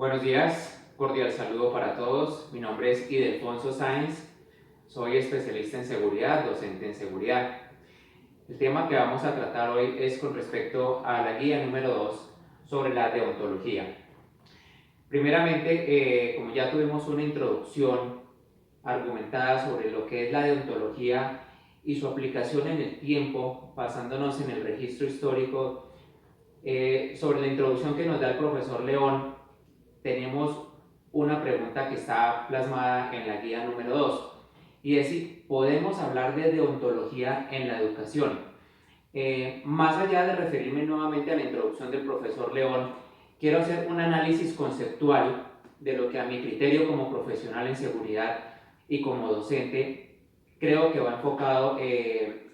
Buenos días, cordial saludo para todos. Mi nombre es Ildefonso Sáenz, soy especialista en seguridad, docente en seguridad. El tema que vamos a tratar hoy es con respecto a la guía número 2 sobre la deontología. Primeramente, como ya tuvimos una introducción argumentada sobre lo que es la deontología y su aplicación en el tiempo, basándonos en el registro histórico, sobre la introducción que nos da el profesor León, tenemos una pregunta que está plasmada en la guía número 2 y es si podemos hablar de deontología en la educación. Más allá de referirme nuevamente a la introducción del profesor León, quiero hacer un análisis conceptual de lo que a mi criterio como profesional en seguridad y como docente creo que va enfocado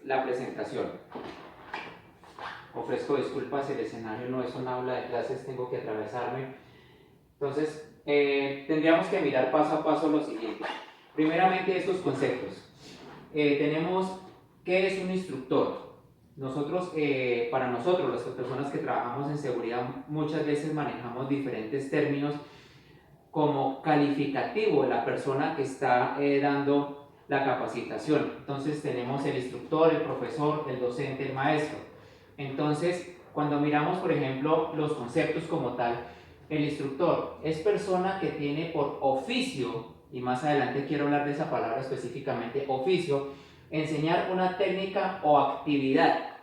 la presentación. Ofrezco disculpas, el escenario no es una aula de clases, tengo que atravesarme. Entonces, tendríamos que mirar paso a paso lo siguiente. Primeramente, estos conceptos. Tenemos qué es un instructor. Para nosotros, las personas que trabajamos en seguridad, muchas veces manejamos diferentes términos como calificativo de la persona que está dando la capacitación. Entonces, tenemos el instructor, el profesor, el docente, el maestro. Entonces, cuando miramos, por ejemplo, los conceptos como tal, el instructor es persona que tiene por oficio, y más adelante quiero hablar de esa palabra específicamente, oficio, enseñar una técnica o actividad.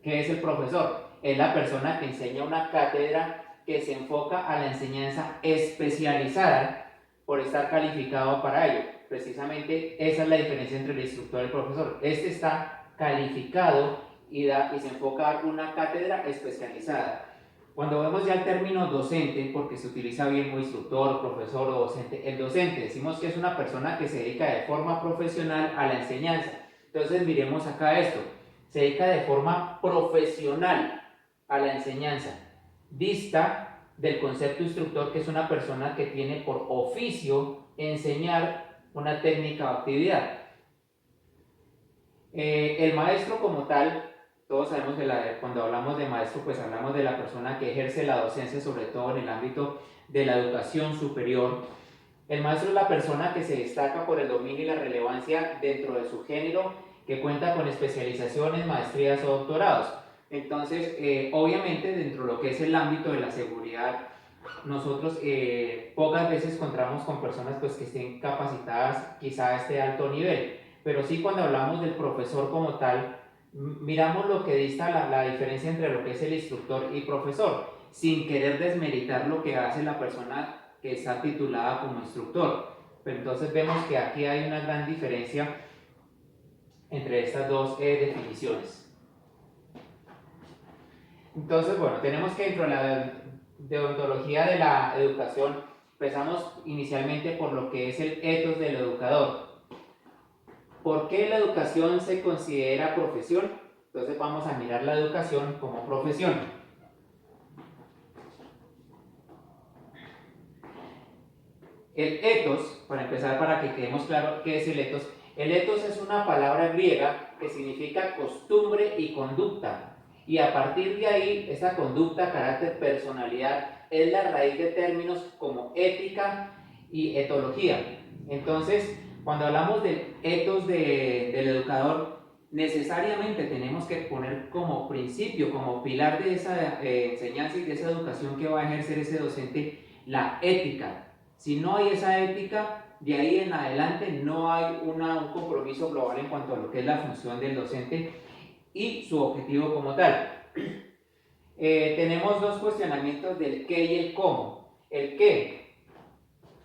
¿Qué es el profesor? Es la persona que enseña una cátedra que se enfoca a la enseñanza especializada por estar calificado para ello. Precisamente esa es la diferencia entre el instructor y el profesor. Este está calificado y se enfoca a una cátedra especializada. Cuando vemos ya el término docente, porque se utiliza bien como instructor, profesor o docente, el docente decimos que es una persona que se dedica de forma profesional a la enseñanza. Entonces miremos acá esto, se dedica de forma profesional a la enseñanza. Dista del concepto instructor, que es una persona que tiene por oficio enseñar una técnica o actividad. El maestro como tal, todos sabemos que cuando hablamos de maestro, pues hablamos de la persona que ejerce la docencia, sobre todo en el ámbito de la educación superior. El maestro es la persona que se destaca por el dominio y la relevancia dentro de su género, que cuenta con especializaciones, maestrías o doctorados. Entonces, obviamente, dentro de lo que es el ámbito de la seguridad, nosotros pocas veces encontramos con personas pues, que estén capacitadas quizá a este alto nivel, pero sí cuando hablamos del profesor como tal, miramos lo que dista la diferencia entre lo que es el instructor y profesor, sin querer desmeritar lo que hace la persona que está titulada como instructor. Pero entonces vemos que aquí hay una gran diferencia entre estas dos definiciones. Entonces, bueno, tenemos que dentro de la deontología de la educación, empezamos inicialmente por lo que es el ethos del educador. ¿Por qué la educación se considera profesión? Entonces vamos a mirar la educación como profesión. El ethos, para empezar, para que quedemos claro qué es el ethos es una palabra griega que significa costumbre y conducta. Y a partir de ahí, esa conducta, carácter, personalidad, es la raíz de términos como ética y etología. Entonces, cuando hablamos del ethos del educador, necesariamente tenemos que poner como principio, como pilar de esa enseñanza y de esa educación que va a ejercer ese docente, la ética. Si no hay esa ética, de ahí en adelante no hay un compromiso global en cuanto a lo que es la función del docente y su objetivo como tal. Tenemos dos cuestionamientos del qué y el cómo. El qué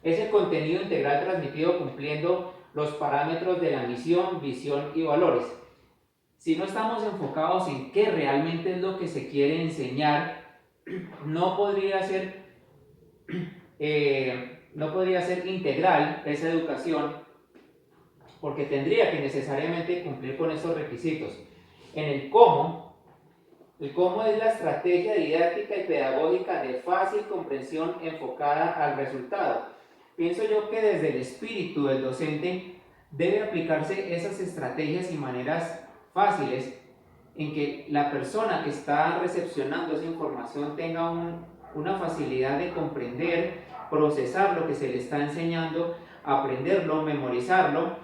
es el contenido integral transmitido cumpliendo los parámetros de la misión, visión y valores. Si no estamos enfocados en qué realmente es lo que se quiere enseñar, no podría ser integral esa educación, porque tendría que necesariamente cumplir con esos requisitos. En el cómo es la estrategia didáctica y pedagógica de fácil comprensión enfocada al resultado. Pienso yo que desde el espíritu del docente debe aplicarse esas estrategias y maneras fáciles en que la persona que está recepcionando esa información tenga una facilidad de comprender, procesar lo que se le está enseñando, aprenderlo, memorizarlo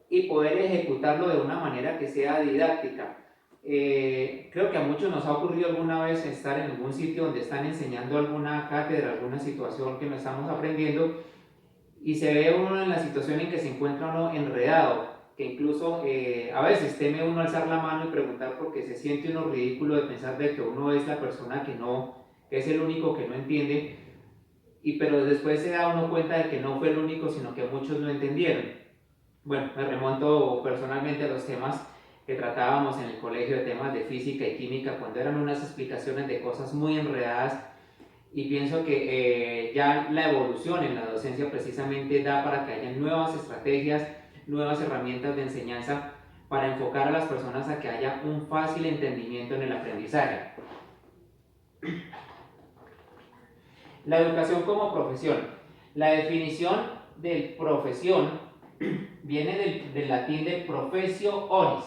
y poder ejecutarlo de una manera que sea didáctica. Creo que a muchos nos ha ocurrido alguna vez estar en algún sitio donde están enseñando alguna cátedra, alguna situación que no estamos aprendiendo, y se ve uno en la situación en que se encuentra uno enredado, que incluso a veces teme uno alzar la mano y preguntar porque se siente uno ridículo de pensar de que uno es la persona que es el único que no entiende, pero después se da uno cuenta de que no fue el único, sino que muchos no entendieron. Bueno, me remonto personalmente a los temas que tratábamos en el colegio, de temas de física y química, cuando eran unas explicaciones de cosas muy enredadas, y pienso que ya la evolución en la docencia precisamente da para que haya nuevas estrategias, nuevas herramientas de enseñanza para enfocar a las personas a que haya un fácil entendimiento en el aprendizaje. La educación como profesión. La definición de profesión viene del latín de professio oris,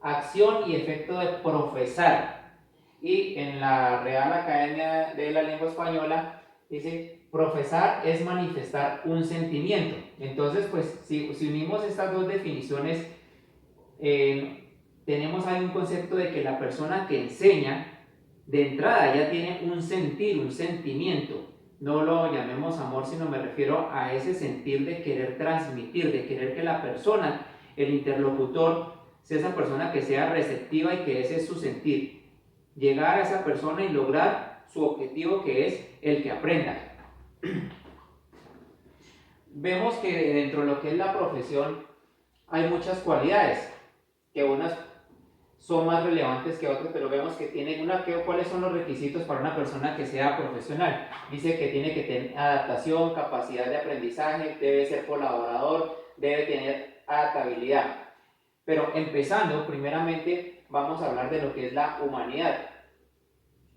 acción y efecto de profesar. Y en la Real Academia de la Lengua Española dice, profesar es manifestar un sentimiento. Entonces, pues, si unimos estas dos definiciones, tenemos ahí un concepto de que la persona que enseña, de entrada ya tiene un sentir, un sentimiento. No lo llamemos amor, sino me refiero a ese sentir de querer transmitir, de querer que la persona, el interlocutor, sea esa persona que sea receptiva y que ese es su sentir. Llegar a esa persona y lograr su objetivo, que es el que aprenda. Vemos que dentro de lo que es la profesión hay muchas cualidades, que unas son más relevantes que otras, pero vemos que tienen ¿cuáles son los requisitos para una persona que sea profesional? Dice que tiene que tener adaptación, capacidad de aprendizaje, debe ser colaborador, debe tener adaptabilidad. Pero empezando, primeramente, vamos a hablar de lo que es la humanidad.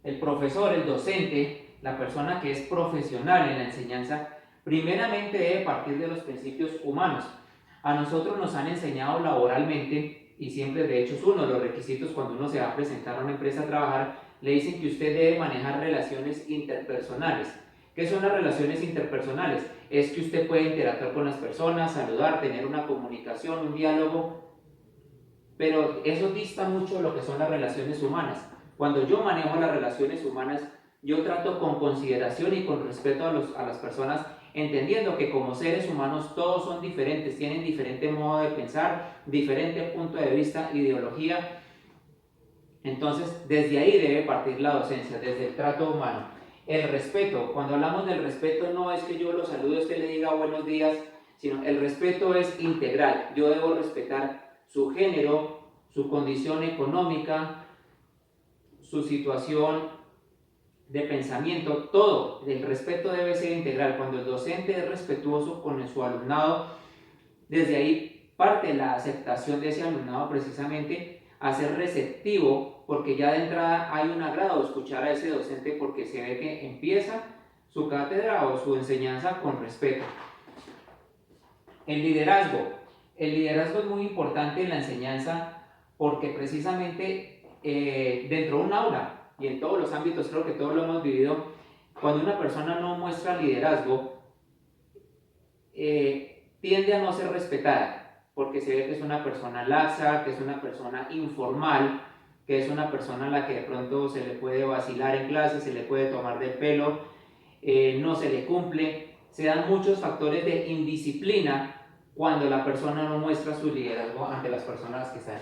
El profesor, el docente, la persona que es profesional en la enseñanza, primeramente debe partir de los principios humanos. A nosotros nos han enseñado laboralmente, y siempre de hecho es uno de los requisitos cuando uno se va a presentar a una empresa a trabajar, le dicen que usted debe manejar relaciones interpersonales. ¿Qué son las relaciones interpersonales? Es que usted puede interactuar con las personas, saludar, tener una comunicación, un diálogo, pero eso dista mucho de lo que son las relaciones humanas. Cuando yo manejo las relaciones humanas, yo trato con consideración y con respeto a las personas, entendiendo que como seres humanos todos son diferentes, tienen diferente modo de pensar, diferente punto de vista, ideología. Entonces, desde ahí debe partir la docencia, desde el trato humano. El respeto, cuando hablamos del respeto, no es que yo lo salude, usted le diga buenos días, sino el respeto es integral. Yo debo respetar su género, su condición económica, su situación de pensamiento, todo. El respeto debe ser integral. Cuando el docente es respetuoso con su alumnado, desde ahí parte la aceptación de ese alumnado precisamente a ser receptivo, porque ya de entrada hay un agrado de escuchar a ese docente porque se ve que empieza su cátedra o su enseñanza con respeto. El liderazgo. El liderazgo es muy importante en la enseñanza porque precisamente dentro de un aula y en todos los ámbitos, creo que todos lo hemos vivido, cuando una persona no muestra liderazgo, tiende a no ser respetada, porque se ve que es una persona laxa, que es una persona informal, que es una persona a la que de pronto se le puede vacilar en clase, se le puede tomar del pelo, no se le cumple, se dan muchos factores de indisciplina cuando la persona no muestra su liderazgo ante las personas que están.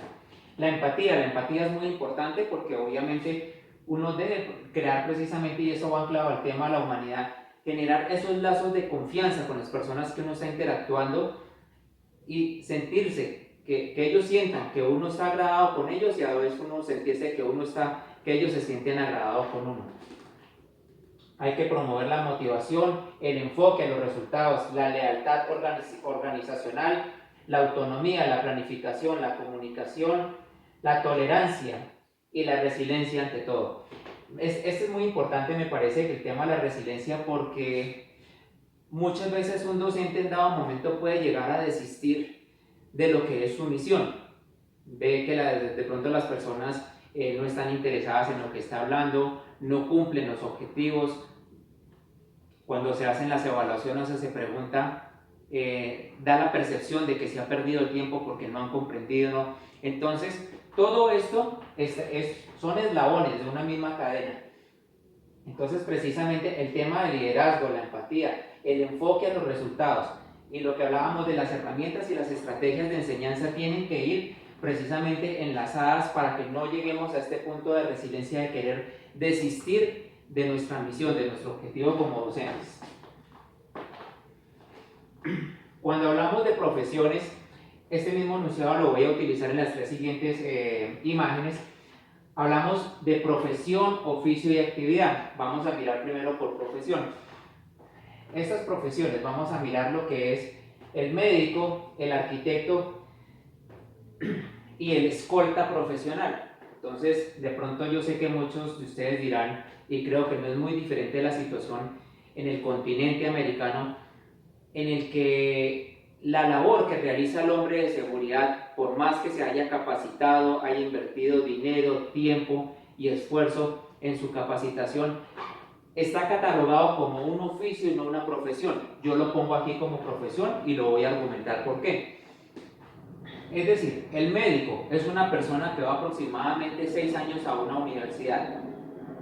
La empatía es muy importante porque obviamente uno debe crear precisamente, y eso va anclado al tema de la humanidad, generar esos lazos de confianza con las personas que uno está interactuando y sentirse, que ellos sientan que uno está agradado con ellos y a la vez uno sentirse que ellos se sienten agradados con uno. Hay que promover la motivación, el enfoque a los resultados, la lealtad organizacional, la autonomía, la planificación, la comunicación, la tolerancia y la resiliencia ante todo. Este es muy importante, me parece, el tema de la resiliencia, porque muchas veces un docente en dado momento puede llegar a desistir de lo que es su misión. Ve que de pronto las personas no están interesadas en lo que está hablando, no cumplen los objetivos. Cuando se hacen las evaluaciones se pregunta, da la percepción de que se ha perdido el tiempo porque no han comprendido, ¿no? Entonces, todo esto son eslabones de una misma cadena. Entonces, precisamente el tema del liderazgo, la empatía, el enfoque a los resultados y lo que hablábamos de las herramientas y las estrategias de enseñanza tienen que ir precisamente enlazadas para que no lleguemos a este punto de resiliencia de querer desistir de nuestra misión, de nuestro objetivo como docentes. Cuando hablamos de profesiones, este mismo enunciado lo voy a utilizar en las tres siguientes imágenes. Hablamos de profesión, oficio y actividad. Vamos a mirar primero por profesión. Estas profesiones, vamos a mirar lo que es el médico, el arquitecto y el escolta profesional. Entonces, de pronto yo sé que muchos de ustedes dirán, y creo que no es muy diferente la situación en el continente americano, en el que la labor que realiza el hombre de seguridad, por más que se haya capacitado, haya invertido dinero, tiempo y esfuerzo en su capacitación, está catalogado como un oficio y no una profesión. Yo lo pongo aquí como profesión y lo voy a argumentar por qué. Es decir, el médico es una persona que va aproximadamente 6 años a una universidad.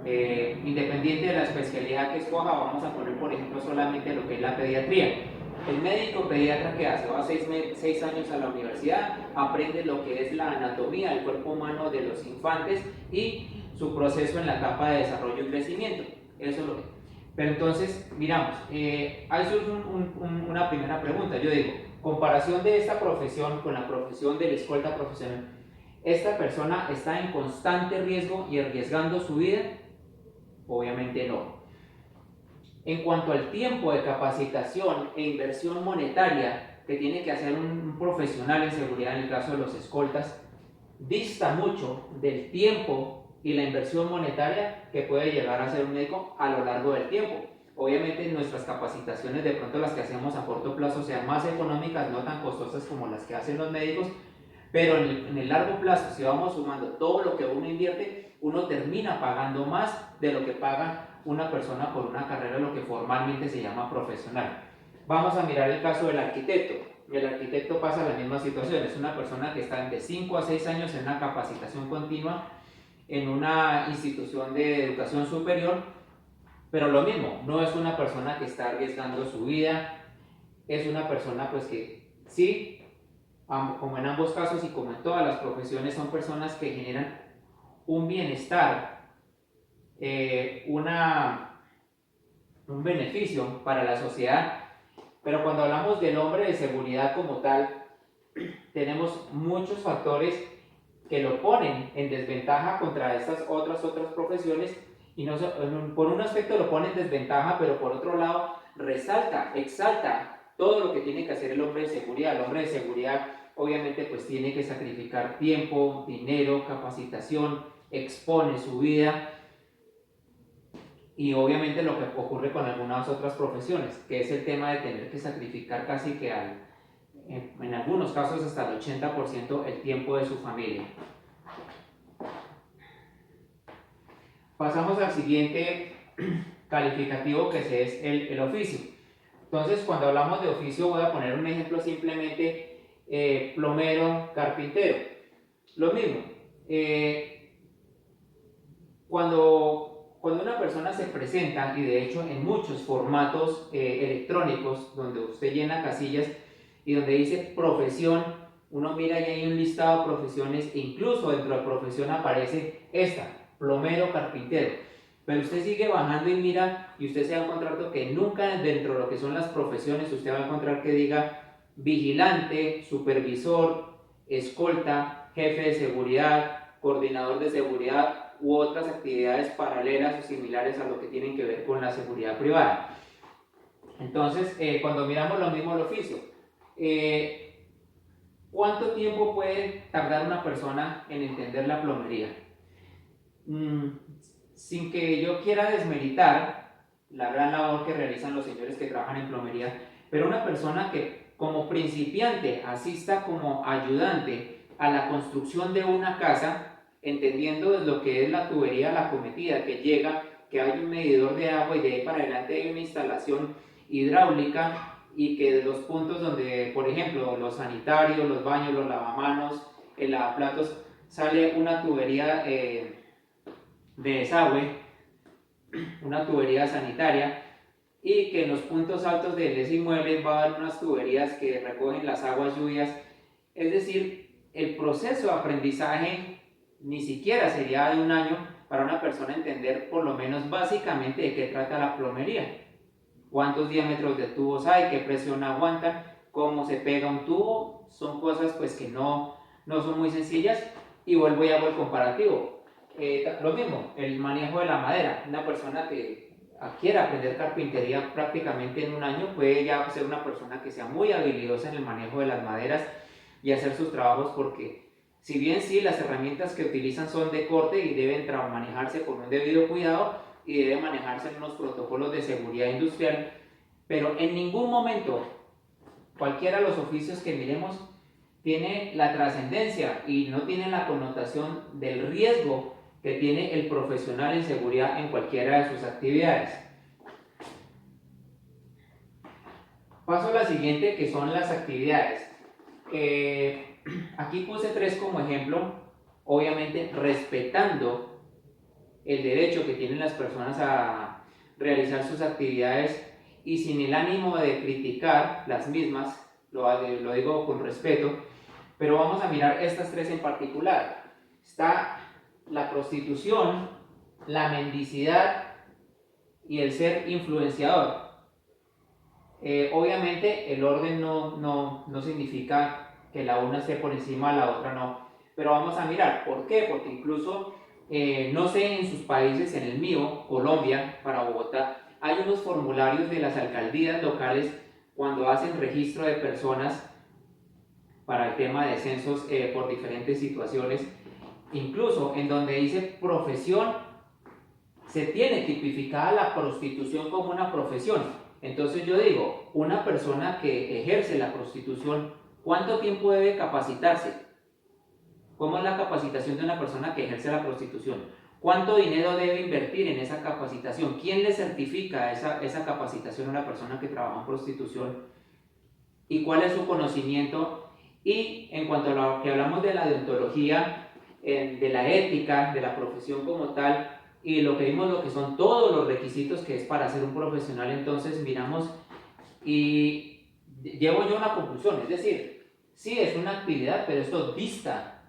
Independiente de la especialidad que escoja, vamos a poner por ejemplo solamente lo que es la pediatría. El médico pediatra que hace, va 6 años a la universidad, aprende lo que es la anatomía del cuerpo humano de los infantes y su proceso en la etapa de desarrollo y crecimiento. Eso es lo que. Pero entonces, miramos, ahí surge una primera pregunta. Yo digo, comparación de esta profesión con la profesión del escolta profesional. ¿Esta persona está en constante riesgo y arriesgando su vida? Obviamente no. En cuanto al tiempo de capacitación e inversión monetaria que tiene que hacer un profesional en seguridad, en el caso de los escoltas, dista mucho del tiempo y la inversión monetaria que puede llegar a hacer un médico a lo largo del tiempo. Obviamente nuestras capacitaciones, de pronto las que hacemos a corto plazo, sean más económicas, no tan costosas como las que hacen los médicos, pero en el largo plazo, si vamos sumando todo lo que uno invierte, uno termina pagando más de lo que paga una persona por una carrera, lo que formalmente se llama profesional. Vamos a mirar el caso del arquitecto. El arquitecto pasa la misma situación, es una persona que está de 5 a 6 años en una capacitación continua en una institución de educación superior, pero lo mismo, no es una persona que está arriesgando su vida, es una persona pues que sí, como en ambos casos y como en todas las profesiones, son personas que generan un bienestar, un beneficio para la sociedad. Pero cuando hablamos del hombre de seguridad como tal, tenemos muchos factores que lo ponen en desventaja contra estas otras profesiones, y no, por un aspecto lo pone en desventaja, pero por otro lado resalta, exalta todo lo que tiene que hacer el hombre de seguridad. El hombre de seguridad obviamente pues tiene que sacrificar tiempo, dinero, capacitación, expone su vida, y obviamente lo que ocurre con algunas otras profesiones, que es el tema de tener que sacrificar casi que en algunos casos hasta el 80% el tiempo de su familia. Pasamos al siguiente calificativo, que es el oficio. Entonces, cuando hablamos de oficio, voy a poner un ejemplo simplemente, plomero, carpintero. Lo mismo, cuando una persona se presenta, y de hecho en muchos formatos electrónicos, donde usted llena casillas y donde dice profesión, uno mira y hay un listado de profesiones, e incluso dentro de profesión aparece esta, plomero, carpintero. Pero usted sigue bajando y mira, y usted se va a encontrar que nunca dentro de lo que son las profesiones usted va a encontrar que diga vigilante, supervisor, escolta, jefe de seguridad, coordinador de seguridad u otras actividades paralelas o similares a lo que tienen que ver con la seguridad privada. Entonces, cuando miramos lo mismo el oficio, ¿cuánto tiempo puede tardar una persona en entender la plomería? Sin que yo quiera desmeritar la gran labor que realizan los señores que trabajan en plomería, pero una persona que como principiante asista como ayudante a la construcción de una casa, entendiendo lo que es la tubería, la cometida que llega, que hay un medidor de agua y de ahí para adelante hay una instalación hidráulica y que de los puntos donde, por ejemplo, los sanitarios, los baños, los lavamanos, el lavaplatos, sale una tubería de desagüe, una tubería sanitaria, y que en los puntos altos de ese inmueble va a haber unas tuberías que recogen las aguas lluvias. Es decir, el proceso de aprendizaje ni siquiera sería de un año para una persona entender por lo menos básicamente de qué trata la plomería, cuántos diámetros de tubos hay, qué presión aguantan, cómo se pega un tubo. Son cosas pues que no son muy sencillas, y vuelvo y hago el comparativo. Lo mismo, el manejo de la madera. Una persona que quiera aprender carpintería prácticamente en un año puede ya ser una persona que sea muy habilidosa en el manejo de las maderas y hacer sus trabajos, porque si bien sí, las herramientas que utilizan son de corte y deben manejarse con un debido cuidado y deben manejarse en unos protocolos de seguridad industrial, pero en ningún momento cualquiera de los oficios que miremos tiene la trascendencia y no tiene la connotación del riesgo que tiene el profesional en seguridad en cualquiera de sus actividades. Paso a la siguiente, que son las actividades. Aquí puse 3 como ejemplo, obviamente respetando el derecho que tienen las personas a realizar sus actividades y sin el ánimo de criticar las mismas, lo digo con respeto, pero vamos a mirar estas 3 en particular. Está la prostitución, la mendicidad y el ser influenciador. Obviamente el orden no significa que la una esté por encima de la otra, no, pero vamos a mirar, ¿por qué? Porque incluso, no sé en sus países, en el mío, Colombia, para Bogotá, hay unos formularios de las alcaldías locales cuando hacen registro de personas para el tema de censos por diferentes situaciones, incluso en donde dice profesión, se tiene tipificada la prostitución como una profesión. Entonces yo digo, una persona que ejerce la prostitución, ¿cuánto tiempo debe capacitarse? ¿Cómo es la capacitación de una persona que ejerce la prostitución? ¿Cuánto dinero debe invertir en esa capacitación? ¿Quién le certifica esa capacitación a una persona que trabaja en prostitución? ¿Y cuál es su conocimiento? Y en cuanto a lo que hablamos de la deontología, de la ética, de la profesión como tal, y lo que vimos, lo que son todos los requisitos que es para ser un profesional, entonces miramos y llevo yo a una conclusión, es decir, sí es una actividad, pero esto dista,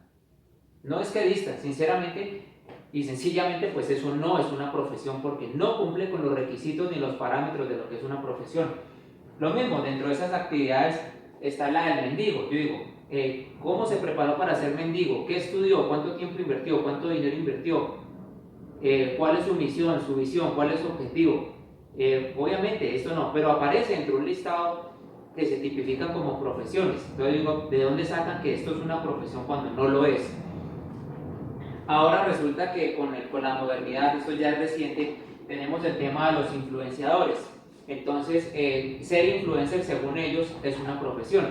no es que dista, sinceramente y sencillamente, pues eso no es una profesión porque no cumple con los requisitos ni los parámetros de lo que es una profesión. Lo mismo, dentro de esas actividades está la del mendigo. Yo digo, ¿cómo se preparó para ser mendigo? ¿Qué estudió? ¿Cuánto tiempo invirtió? ¿Cuánto dinero invirtió? ¿Cuál es su misión, su visión? ¿Cuál es su objetivo? Obviamente, esto no, pero aparece dentro de un listado que se tipifican como profesiones. Entonces digo, ¿de dónde sacan que esto es una profesión cuando no lo es? Ahora resulta que con la modernidad, esto ya es reciente, tenemos el tema de los influenciadores. Entonces, ser influencer, según ellos, es una profesión.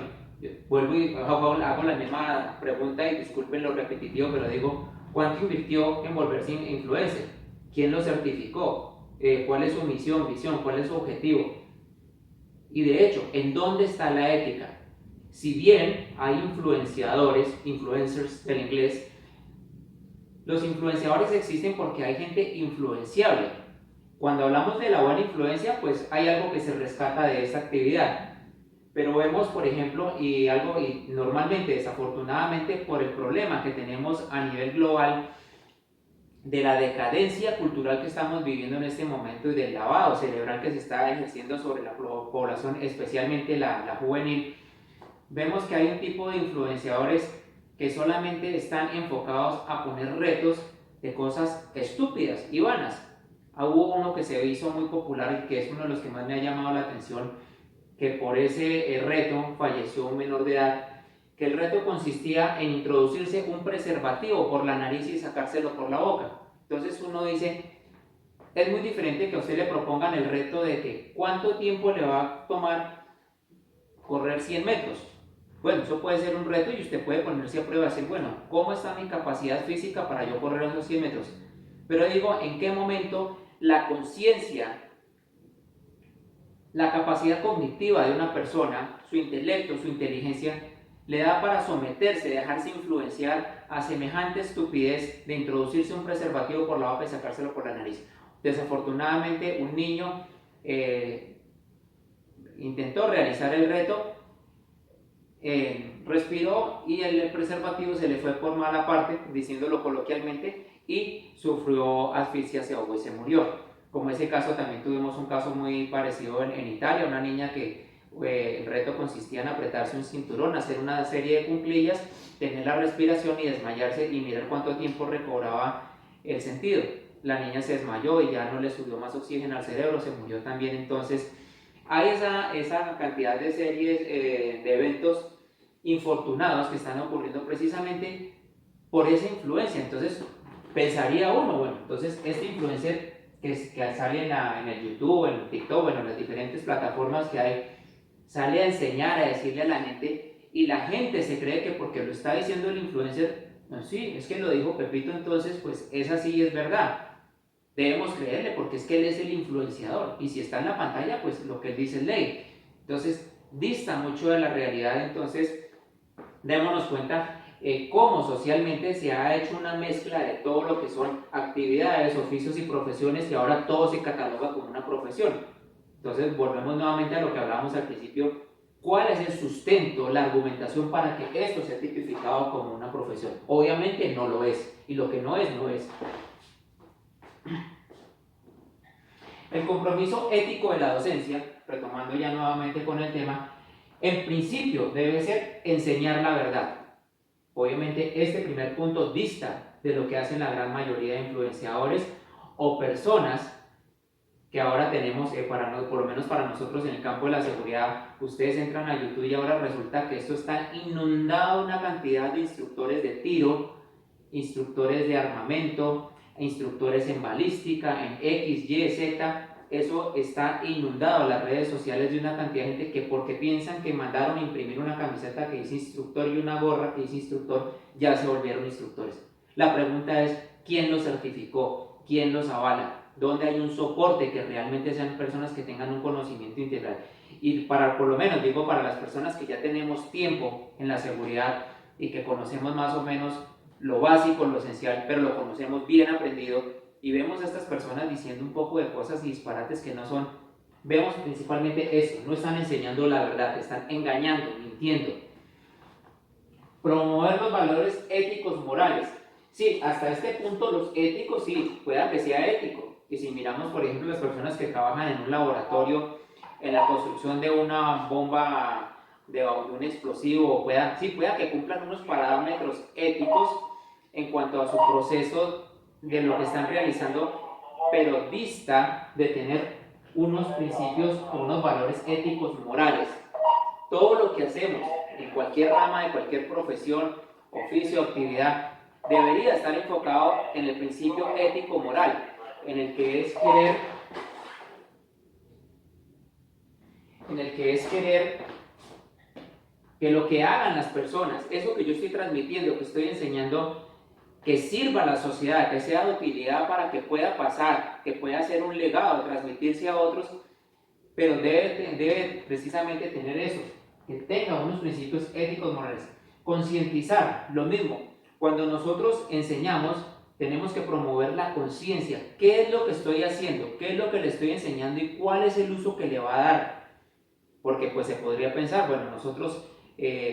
Vuelvo y hago la misma pregunta, y disculpen lo repetitivo, pero digo, ¿cuánto invirtió en volverse influencer? ¿Quién lo certificó? ¿Cuál es su misión, visión? ¿Cuál es su objetivo? Y de hecho, ¿en dónde está la ética? Si bien hay influenciadores, influencers del inglés, los influenciadores existen porque hay gente influenciable. Cuando hablamos de la buena influencia, pues hay algo que se rescata de esa actividad. Pero vemos, por ejemplo, y normalmente, desafortunadamente, por el problema que tenemos a nivel global de la decadencia cultural que estamos viviendo en este momento y del lavado cerebral que se está ejerciendo sobre la población, especialmente la juvenil, vemos que hay un tipo de influenciadores que solamente están enfocados a poner retos de cosas estúpidas y vanas. Hubo uno que se hizo muy popular y que es uno de los que más me ha llamado la atención, que por ese reto falleció un menor de edad, que el reto consistía en introducirse un preservativo por la nariz y sacárselo por la boca. Entonces uno dice, es muy diferente que a usted le propongan el reto de que cuánto tiempo le va a tomar correr 100 metros. Bueno, eso puede ser un reto y usted puede ponerse a prueba y decir, bueno, ¿cómo está mi capacidad física para yo correr esos 100 metros? Pero digo, ¿en qué momento la conciencia, la capacidad cognitiva de una persona, su intelecto, su inteligencia, le da para someterse, dejarse influenciar a semejante estupidez de introducirse un preservativo por la boca y sacárselo por la nariz? Desafortunadamente, un niño intentó realizar el reto, respiró y el preservativo se le fue por mala parte, diciéndolo coloquialmente, y sufrió asfixia, se ahogó y se murió. Como ese caso, también tuvimos un caso muy parecido en Italia, una niña que el reto consistía en apretarse un cinturón, hacer una serie de cuclillas, tener la respiración y desmayarse y mirar cuánto tiempo recobraba el sentido. La niña se desmayó y ya no le subió más oxígeno al cerebro, se murió también. Entonces hay esa cantidad de series, de eventos infortunados que están ocurriendo precisamente por esa influencia. Entonces pensaría uno, bueno, entonces este influencer que sale en el YouTube, en el TikTok, bueno, en las diferentes plataformas que hay, sale a enseñar, a decirle a la gente, y la gente se cree que porque lo está diciendo el influencer, no, sí, es que lo dijo Pepito, entonces pues esa sí es verdad. Debemos creerle porque es que él es el influenciador y si está en la pantalla, pues lo que él dice es ley. Entonces, dista mucho de la realidad. Entonces, démonos cuenta cómo socialmente se ha hecho una mezcla de todo lo que son actividades, oficios y profesiones, que ahora todo se cataloga como una profesión. Entonces, volvemos nuevamente a lo que hablábamos al principio. ¿Cuál es el sustento, la argumentación para que esto sea tipificado como una profesión? Obviamente no lo es, y lo que no es, no es. El compromiso ético de la docencia, retomando ya nuevamente con el tema, en principio debe ser enseñar la verdad. Obviamente este primer punto dista de lo que hacen la gran mayoría de influenciadores o personas que ahora tenemos, por lo menos para nosotros en el campo de la seguridad. Ustedes entran a YouTube y ahora resulta que esto está inundado de una cantidad de instructores de tiro, instructores de armamento, instructores en balística, en X, Y, Z. Eso está inundado en las redes sociales de una cantidad de gente que porque piensan que mandaron a imprimir una camiseta que dice instructor y una gorra que dice instructor, ya se volvieron instructores. La pregunta es, ¿quién los certificó? ¿Quién los avala? ¿Dónde hay un soporte que realmente sean personas que tengan un conocimiento integral? Y para, por lo menos digo, para las personas que ya tenemos tiempo en la seguridad y que conocemos más o menos lo básico, lo esencial, pero lo conocemos bien aprendido, y vemos a estas personas diciendo un poco de cosas y disparates que no son, vemos principalmente eso, no están enseñando la verdad, están engañando, mintiendo. Promover los valores éticos morales. Sí, hasta este punto los éticos sí, pueda que sea ético. Y si miramos, por ejemplo, las personas que trabajan en un laboratorio, en la construcción de una bomba, de un explosivo, pueda que cumplan unos parámetros éticos en cuanto a su proceso de lo que están realizando, pero dista de tener unos principios o unos valores éticos morales. Todo lo que hacemos en cualquier rama de cualquier profesión, oficio, actividad, debería estar enfocado en el principio ético moral, en el que es querer que lo que hagan las personas, eso que yo estoy transmitiendo, que estoy enseñando, que sirva a la sociedad, que sea de utilidad para que pueda pasar, que pueda ser un legado, transmitirse a otros, pero debe precisamente tener eso, que tenga unos principios éticos morales. Concientizar, lo mismo. Cuando nosotros enseñamos, tenemos que promover la conciencia. ¿Qué es lo que estoy haciendo? ¿Qué es lo que le estoy enseñando? ¿Y cuál es el uso que le va a dar? Porque pues se podría pensar, bueno, nosotros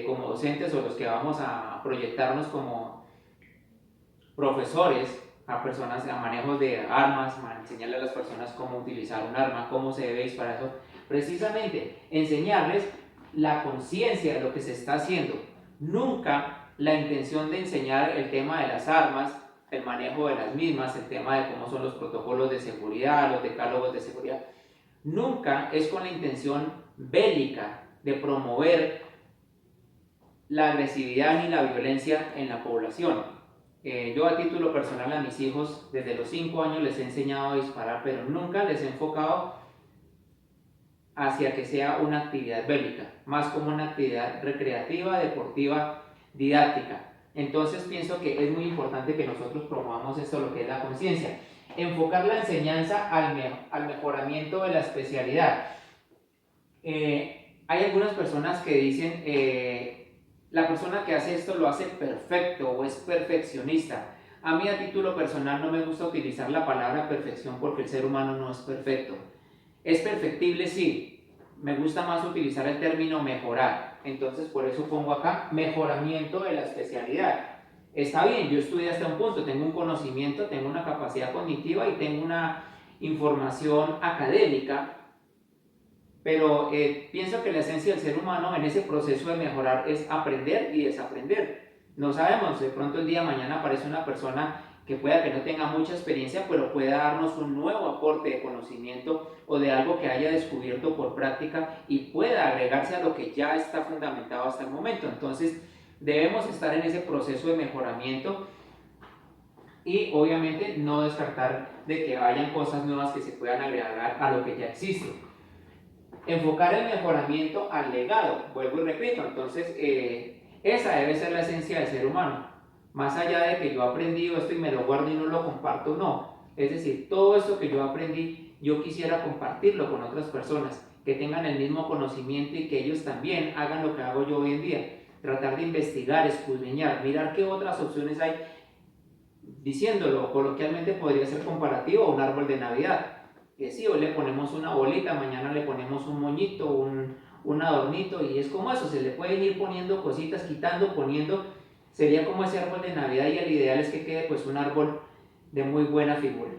como docentes o los que vamos a proyectarnos como profesores a personas, a manejos de armas, a enseñarle a las personas cómo utilizar un arma, cómo se debe disparar, eso, precisamente enseñarles la conciencia de lo que se está haciendo. Nunca la intención de enseñar el tema de las armas, el manejo de las mismas, el tema de cómo son los protocolos de seguridad, los decálogos de seguridad, nunca es con la intención bélica de promover la agresividad ni la violencia en la población. Yo a título personal a mis hijos desde los 5 años les he enseñado a disparar, pero nunca les he enfocado hacia que sea una actividad bélica, más como una actividad recreativa, deportiva, didáctica. Entonces pienso que es muy importante que nosotros promovamos esto, lo que es la conciencia. Enfocar la enseñanza al mejoramiento de la especialidad. Hay algunas personas que dicen, la persona que hace esto lo hace perfecto o es perfeccionista. A mí a título personal no me gusta utilizar la palabra perfección porque el ser humano no es perfecto. Es perfectible, sí. Me gusta más utilizar el término mejorar. Entonces por eso pongo acá mejoramiento de la especialidad. Está bien, yo estudié hasta un punto, tengo un conocimiento, tengo una capacidad cognitiva y tengo una información académica, pero pienso que la esencia del ser humano en ese proceso de mejorar es aprender y desaprender. No sabemos, de pronto el día de mañana aparece una persona que pueda que no tenga mucha experiencia, pero pueda darnos un nuevo aporte de conocimiento o de algo que haya descubierto por práctica y pueda agregarse a lo que ya está fundamentado hasta el momento. Entonces, debemos estar en ese proceso de mejoramiento y obviamente no descartar de que hayan cosas nuevas que se puedan agregar a lo que ya existe. Enfocar el mejoramiento al legado, vuelvo y repito, entonces esa debe ser la esencia del ser humano. Más allá de que yo aprendí esto y me lo guardo y no lo comparto, no. Es decir, todo esto que yo aprendí, yo quisiera compartirlo con otras personas, que tengan el mismo conocimiento y que ellos también hagan lo que hago yo hoy en día. Tratar de investigar, escudriñar, mirar qué otras opciones hay. Diciéndolo coloquialmente podría ser comparativo a un árbol de Navidad. Que sí, hoy le ponemos una bolita, mañana le ponemos un moñito, un adornito, y es como eso, se le pueden ir poniendo cositas, quitando, poniendo. Sería como ese árbol de Navidad y el ideal es que quede pues un árbol de muy buena figura.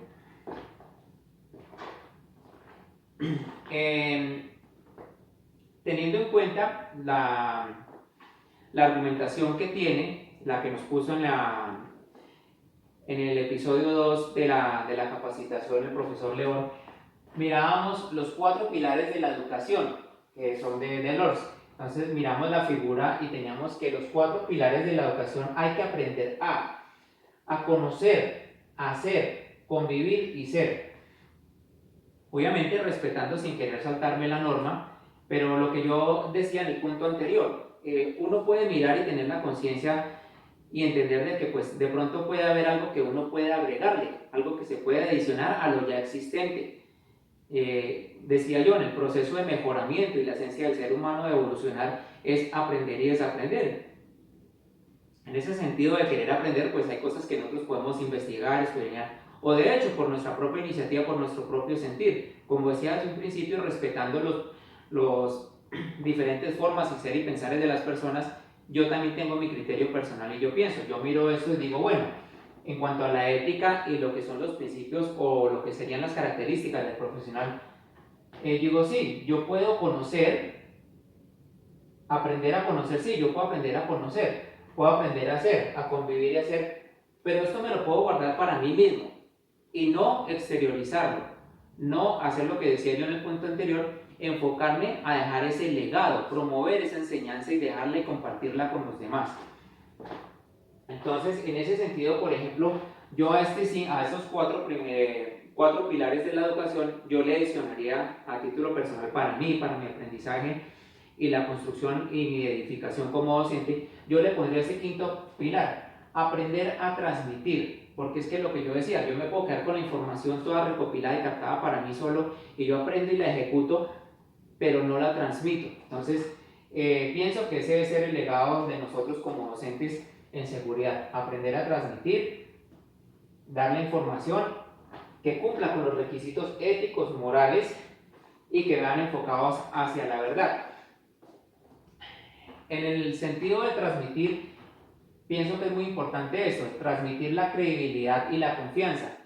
Teniendo en cuenta la argumentación que tiene, la que nos puso en el episodio 2 de la capacitación el profesor León, mirábamos los 4 pilares de la educación, que son de Delors. Entonces miramos la figura y teníamos que los 4 pilares de la educación hay que aprender a conocer, a hacer, convivir y ser. Obviamente respetando sin querer saltarme la norma, pero lo que yo decía en el punto anterior, uno puede mirar y tener la conciencia y entender de que pues de pronto puede haber algo que uno puede agregarle, algo que se puede adicionar a lo ya existente. Decía yo, en el proceso de mejoramiento y la esencia del ser humano de evolucionar es aprender y desaprender. En ese sentido de querer aprender, pues hay cosas que nosotros podemos investigar, estudiar, o de hecho por nuestra propia iniciativa, por nuestro propio sentir. Como decía desde un principio, respetando los diferentes formas y ser y pensar de las personas, yo también tengo mi criterio personal y yo pienso, yo miro esto y digo, bueno, en cuanto a la ética y lo que son los principios o lo que serían las características del profesional, digo, sí, yo puedo conocer, aprender a conocer, sí, yo puedo aprender a conocer, puedo aprender a hacer, a convivir y a hacer, pero esto me lo puedo guardar para mí mismo y no exteriorizarlo, no hacer lo que decía yo en el punto anterior, enfocarme a dejar ese legado, promover esa enseñanza y dejarla y compartirla con los demás. Entonces, en ese sentido, por ejemplo, yo a esos 4 pilares de la educación, yo le adicionaría a título personal para mí, para mi aprendizaje y la construcción y mi edificación como docente, yo le pondría ese 5.º pilar, aprender a transmitir, porque es que lo que yo decía, yo me puedo quedar con la información toda recopilada y captada para mí solo y yo aprendo y la ejecuto, pero no la transmito. Entonces, pienso que ese debe ser el legado de nosotros como docentes en seguridad, aprender a transmitir, dar la información que cumpla con los requisitos éticos, morales y que vean enfocados hacia la verdad. En el sentido de transmitir, pienso que es muy importante eso, transmitir la credibilidad y la confianza.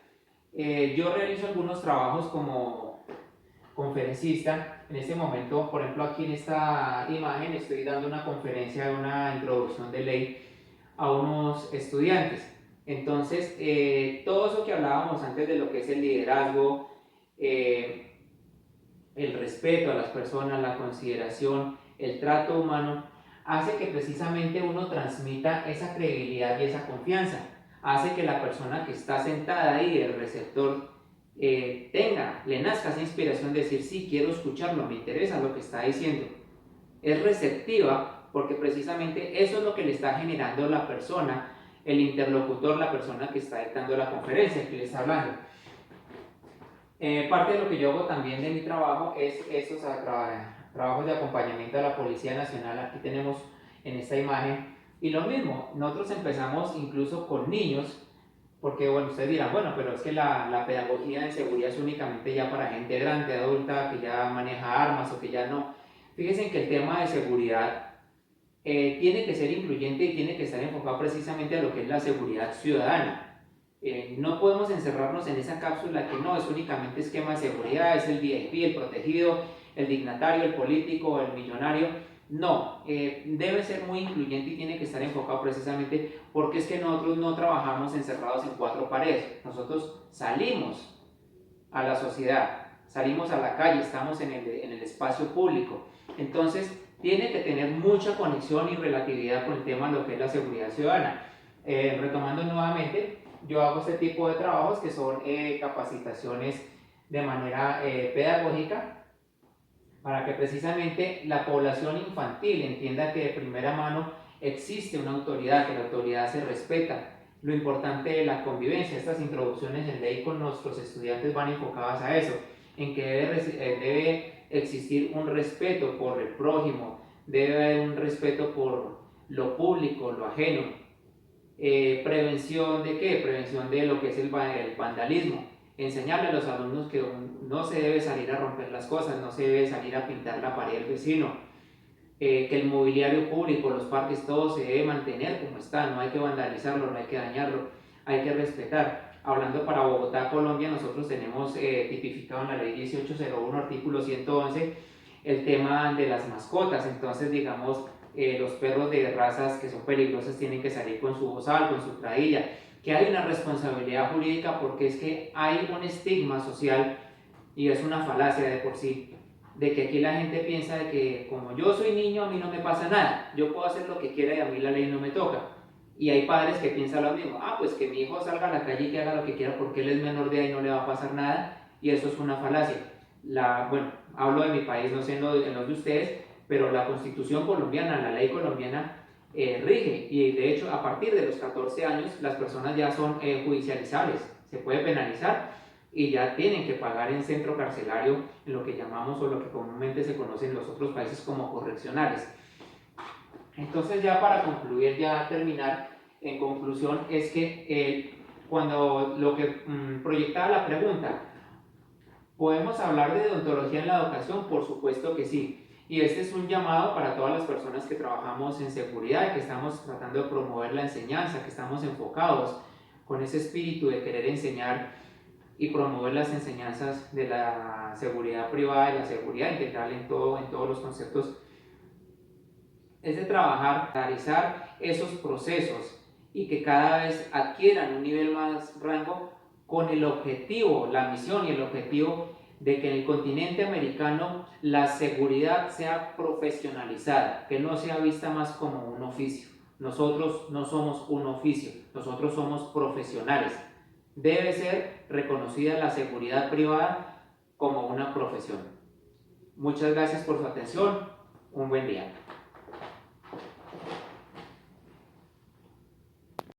Yo realizo algunos trabajos como conferencista. En este momento, por ejemplo, aquí en esta imagen estoy dando una conferencia de una introducción de ley a unos estudiantes. Entonces, todo eso que hablábamos antes de lo que es el liderazgo, el respeto a las personas, la consideración, el trato humano, hace que precisamente uno transmita esa credibilidad y esa confianza. Hace que la persona que está sentada ahí, el receptor, le nazca esa inspiración de decir, sí, quiero escucharlo, me interesa lo que está diciendo. Es receptiva porque precisamente eso es lo que le está generando la persona, el interlocutor, la persona que está dictando la conferencia, que le está hablando. Parte de lo que yo hago también de mi trabajo es esos trabajos de acompañamiento a la Policía Nacional. Aquí tenemos en esta imagen. Y lo mismo, nosotros empezamos incluso con niños, porque bueno, ustedes dirán, bueno, pero es que la pedagogía de seguridad es únicamente ya para gente grande, adulta, que ya maneja armas o que ya no. Fíjense que el tema de seguridad tiene que ser incluyente y tiene que estar enfocado precisamente a lo que es la seguridad ciudadana. No podemos encerrarnos en esa cápsula que no es únicamente esquema de seguridad, es el VIP, el protegido, el dignatario, el político, el millonario. No, debe ser muy incluyente y tiene que estar enfocado precisamente porque es que nosotros no trabajamos encerrados en cuatro paredes. Nosotros salimos a la sociedad, salimos a la calle, estamos en el espacio público. Entonces, tiene que tener mucha conexión y relatividad con el tema de lo que es la seguridad ciudadana. Retomando nuevamente, yo hago este tipo de trabajos que son capacitaciones de manera pedagógica para que precisamente la población infantil entienda que de primera mano existe una autoridad, que la autoridad se respeta. Lo importante de la convivencia, estas introducciones en ley con nuestros estudiantes van enfocadas a eso, en que debe existir un respeto por el prójimo, debe haber un respeto por lo público, lo ajeno. ¿Prevención de qué? Prevención de lo que es el vandalismo. Enseñarle a los alumnos que no se debe salir a romper las cosas, no se debe salir a pintar la pared del vecino, que el mobiliario público, los parques, todo se debe mantener como está, no hay que vandalizarlo, no hay que dañarlo, hay que respetar. Hablando para Bogotá, Colombia, nosotros tenemos tipificado en la ley 1801, artículo 111, el tema de las mascotas. Entonces, digamos, los perros de razas que son peligrosas tienen que salir con su bozal, con su tradilla, que hay una responsabilidad jurídica porque es que hay un estigma social y es una falacia de por sí, de que aquí la gente piensa de que como yo soy niño a mí no me pasa nada, yo puedo hacer lo que quiera y a mí la ley no me toca. Y hay padres que piensan lo mismo, pues que mi hijo salga a la calle y que haga lo que quiera porque él es menor de edad y no le va a pasar nada, y eso es una falacia. Bueno, hablo de mi país, no sé en los de ustedes, pero la constitución colombiana, la ley colombiana rige, y de hecho a partir de los 14 años las personas ya son judicializables, se puede penalizar y ya tienen que pagar en centro carcelario, en lo que llamamos o lo que comúnmente se conoce en los otros países como correccionales. Entonces, ya para concluir, ya terminar, en conclusión, es que cuando lo que proyectaba la pregunta, ¿podemos hablar de deontología en la educación? Por supuesto que sí. Y este es un llamado para todas las personas que trabajamos en seguridad, que estamos tratando de promover la enseñanza, que estamos enfocados con ese espíritu de querer enseñar y promover las enseñanzas de la seguridad privada y la seguridad integral en todos los conceptos. Es de trabajar, realizar esos procesos y que cada vez adquieran un nivel más rango con el objetivo, la misión y el objetivo de que en el continente americano la seguridad sea profesionalizada, que no sea vista más como un oficio. Nosotros no somos un oficio, nosotros somos profesionales. Debe ser reconocida la seguridad privada como una profesión. Muchas gracias por su atención. Un buen día.